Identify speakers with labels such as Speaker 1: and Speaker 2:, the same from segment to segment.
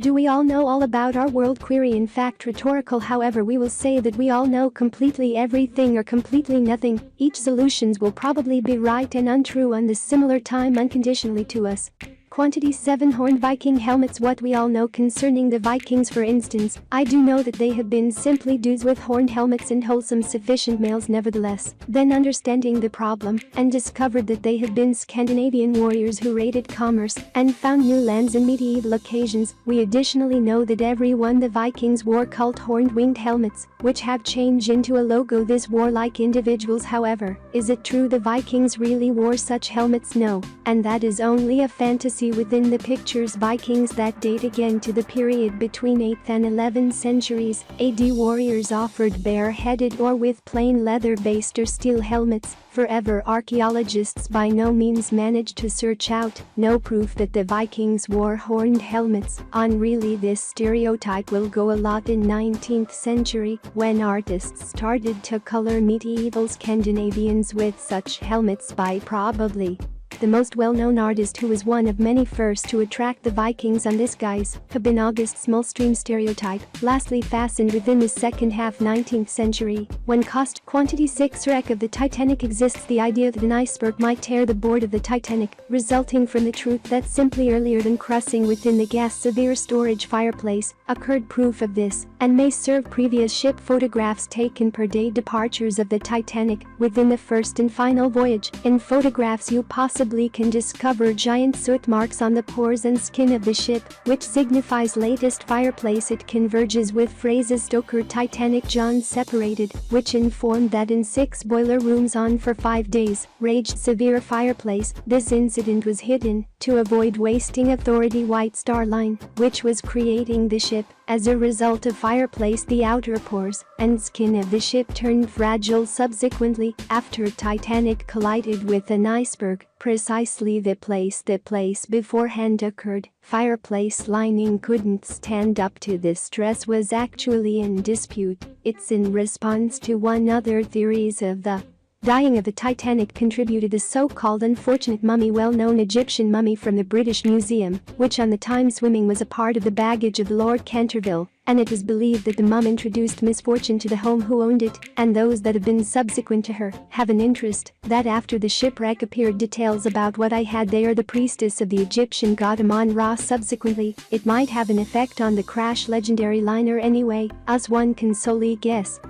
Speaker 1: Do we all know all about our world? Query. In fact, rhetorical. However, we will say that we all know completely everything or completely nothing. Each solutions will probably be right and untrue on this similar time unconditionally to us. Quantity 7 Horned Viking helmets. What we all know concerning the Vikings, for instance, I do know that they have been simply dudes with horned helmets and wholesome sufficient males. Nevertheless, then understanding the problem and discovered that they have been Scandinavian warriors who raided commerce and found new lands in medieval occasions. We additionally know that everyone the Vikings wore cult horned winged helmets, which have changed into a logo. This warlike individuals. However, is it true the Vikings really wore such helmets? No, and that is only a fantasy within the pictures. Vikings that date again to the period between 8th and 11th centuries AD. Warriors offered bare-headed or with plain leather-based or steel helmets. Forever, archaeologists by no means managed to search out no proof that the Vikings wore horned helmets. On really, this stereotype will go a lot in 19th century when artists started to color medieval Scandinavians with such helmets. By probably the most well-known artist, who was one of many first to attract the Vikings on this guise, have been August Smolstream. Stereotype lastly fastened within the second half 19th century when cost quantity 6 wreck of the Titanic exists. The idea that an iceberg might tear the board of the Titanic, resulting from the truth that simply earlier than crossing within the gas severe storage fireplace occurred. Proof of this and may serve previous ship photographs taken per day departures of the Titanic within the first and final voyage. In photographs you possibly can discover giant soot marks on the pores and skin of the ship, which signifies latest fireplace. It converges with phrases Stoker Titanic John separated, which informed that in 6 boiler rooms on for 5 days raged severe fireplace. This incident was hidden to avoid wasting authority. White Star Line, which was creating the ship as a result of fireplace, the outer pores and skin of the ship turned fragile subsequently after Titanic collided with an iceberg. Precisely the place beforehand occurred. Fireplace lining couldn't stand up to this stress was actually in dispute. It's in response to one other theories of the dying of the Titanic contributed the so-called unfortunate mummy, well-known Egyptian mummy from the British Museum, which on the time swimming was a part of the baggage of Lord Canterville, and it is believed that the mum introduced misfortune to the home who owned it, and those that have been subsequent to her have an interest that after the shipwreck appeared details about what I had there. The priestess of the Egyptian god Amon-Ra. Subsequently, it might have an effect on the crash legendary liner anyway, as one can solely guess.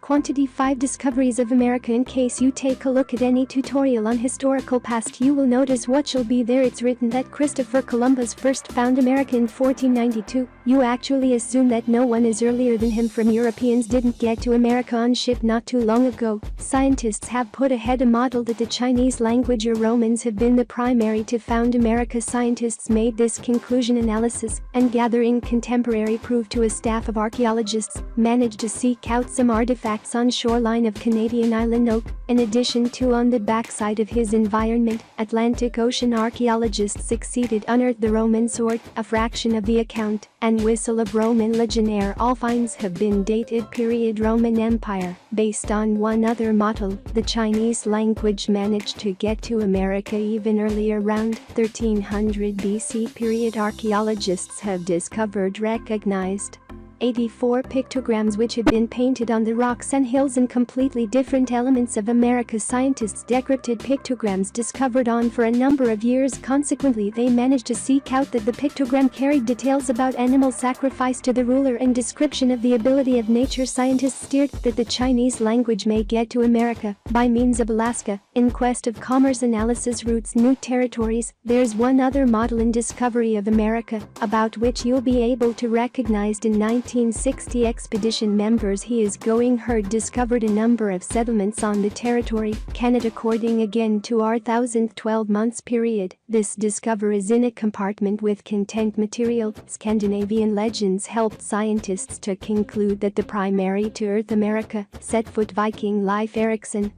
Speaker 1: Quantity 5 Discoveries of America. In case you take a look at any tutorial on historical past, you will notice what shall be there. It's written that Christopher Columbus first found America in 1492. You actually assume that no one is earlier than him. From Europeans didn't get to America on ship not too long ago. Scientists have put ahead a model that the Chinese language or Romans have been the primary to found America. Scientists made this conclusion analysis and gathering contemporary proof to a staff of archaeologists managed to seek out some artifacts on shoreline of Canadian island Oak. In addition to on the backside of his environment, Atlantic Ocean archaeologists succeeded unearth the Roman sword, a fraction of the account, and whistle of Roman legionnaire. All finds have been dated period Roman Empire. Based on one other model, the Chinese language managed to get to America even earlier, around 1300 BC. Period archaeologists have discovered recognized 84 pictograms which have been painted on the rocks and hills in completely different elements of America. Scientists decrypted pictograms discovered on for a number of years. Consequently, they managed to seek out that the pictogram carried details about animal sacrifice to the ruler and description of the ability of nature. Scientists steered that the Chinese language may get to America by means of Alaska in quest of commerce. Analysis routes new territories. There's one other model in Discovery of America about which you'll be able to recognize in 1960 expedition members he is going herd discovered a number of settlements on the territory, Canada. According again to our 1012 months period, this discovery is in a compartment with content material. Scandinavian legends helped scientists to conclude that the primary to Earth America set foot Viking Leif Erikson.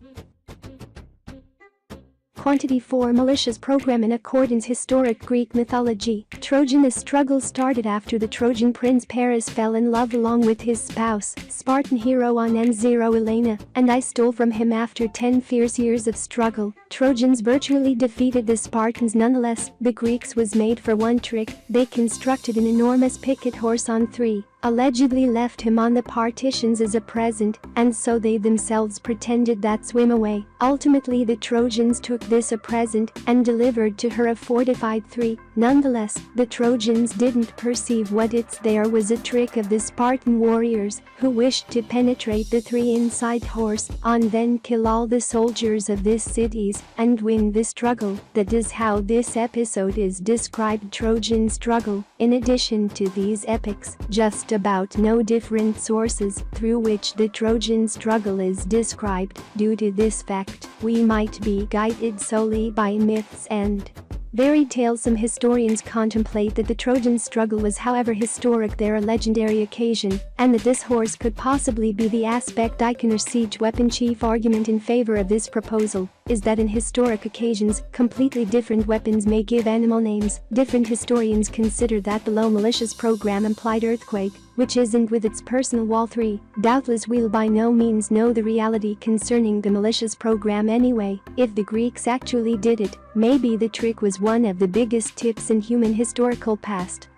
Speaker 1: Quantity 4 Malicious program in accordance historic Greek mythology. Trojan. The struggle started after the Trojan prince Paris fell in love along with his spouse, Spartan hero on N0 Elena, and I stole from him after 10 fierce years of struggle. Trojans virtually defeated the Spartans nonetheless. The Greeks was made for one trick. They constructed an enormous picket horse on 3. Allegedly left him on the partitions as a present, and so they themselves pretended that swim away. Ultimately the Trojans took this a present and delivered to her a fortified 3. Nonetheless, the Trojans didn't perceive what it's there was a trick of the Spartan warriors who wished to penetrate the 3 inside horse and then kill all the soldiers of these cities and win the struggle. That is how this episode is described. Trojan struggle. In addition to these epics, just about no different sources through which the Trojan struggle is described. Due to this fact, we might be guided solely by myths and fairy tales. Some historians contemplate that the Trojan struggle was however historic there a legendary occasion, and that this horse could possibly be the aspect icon or siege weapon. Chief argument in favor of this proposal is that in historic occasions, completely different weapons may give animal names. Different historians consider that below malicious program implied earthquake, which isn't with its personal wall 3. Doubtless we'll by no means know the reality concerning the malicious program anyway. If the Greeks actually did it, maybe the trick was one of the biggest tips in human historical past.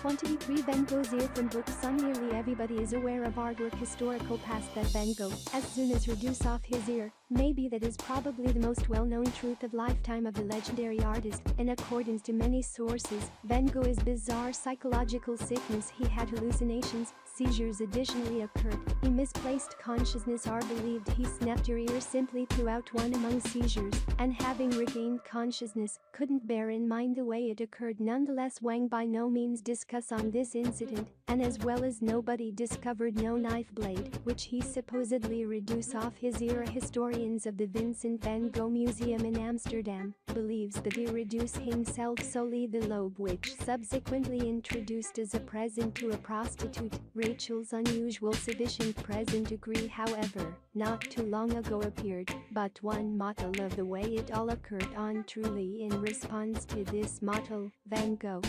Speaker 1: Quantity 3 Van Gogh's ear from book. Some nearly everybody is aware of artwork historical past that Van Gogh, as soon as reduce off his ear. Maybe that is probably the most well-known truth of lifetime of the legendary artist. In accordance to many sources, Van Gogh's bizarre psychological sickness. He had hallucinations, seizures additionally occurred. He misplaced consciousness or believed he snapped your ear simply throughout one among seizures, and having regained consciousness, couldn't bear in mind the way it occurred. Nonetheless, Wang by no means discuss on this incident, and as well as nobody discovered no knife blade, which he supposedly reduced off his ear. Historians of the Vincent van Gogh Museum in Amsterdam believes that he reduced himself solely the lobe, which subsequently introduced as a present to a prostitute. Rachel's unusual sufficient present degree, however, not too long ago appeared, but one model of the way it all occurred on. Truly in response to this model, Van Gogh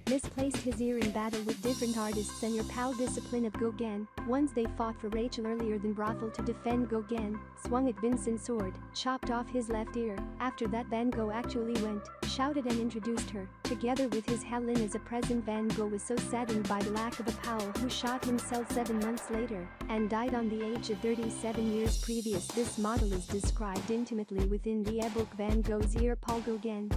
Speaker 1: misplaced his ear in battle with different artists and your pal discipline of Gauguin. Once they fought for Rachel earlier than brothel to defend Gauguin, swung at Vincent's sword, chopped off his left ear. After that Van Gogh actually went, shouted and introduced her, together with his Helen as a present. Van Gogh was so saddened by the lack of a pal who shot himself 7 months later and died on the age of 37 years previous. This model is described intimately within the ebook Van Gogh's Ear. Paul Gauguin.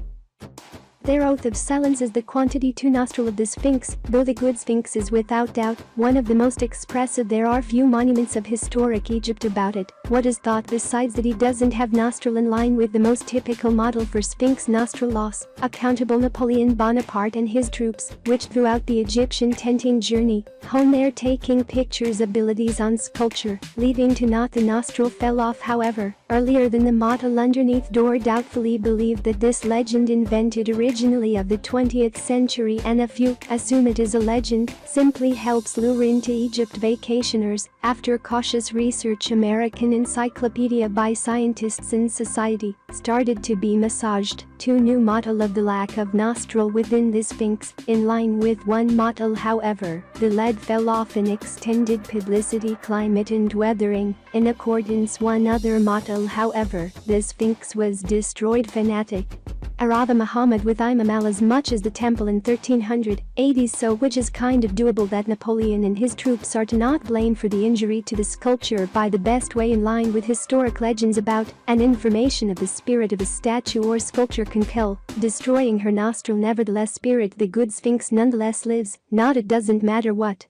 Speaker 1: Their oath of silence is the quantity 2 nostril of the Sphinx. Though the good Sphinx is without doubt one of the most expressive, there are few monuments of historic Egypt about it. What is thought besides that he doesn't have nostril in line with the most typical model for Sphinx nostril loss? Accountable Napoleon Bonaparte and his troops, which throughout the Egyptian tenting journey, honed their taking pictures abilities on sculpture, leading to not the nostril fell off however, earlier than the model underneath door. Doubtfully believed that this legend invented originally of the 20th century, and a few assume it is a legend, simply helps lure into Egypt vacationers. After cautious research, American Encyclopedia by Scientists in Society started to be massaged. 2 new model of the lack of nostril within the Sphinx, in line with one model however, the lead fell off in extended publicity, climate and weathering. In accordance one other model however, the Sphinx was destroyed. Fanatic Arava Muhammad with Imam Al as much as the temple in 1380, so which is kind of doable that Napoleon and his troops are to not blame for the injury to the sculpture by the best way in line with historic legends about and information of the spirit of a statue or sculpture can kill, destroying her nostril. Nevertheless, spirit the good Sphinx nonetheless lives, not it doesn't matter what.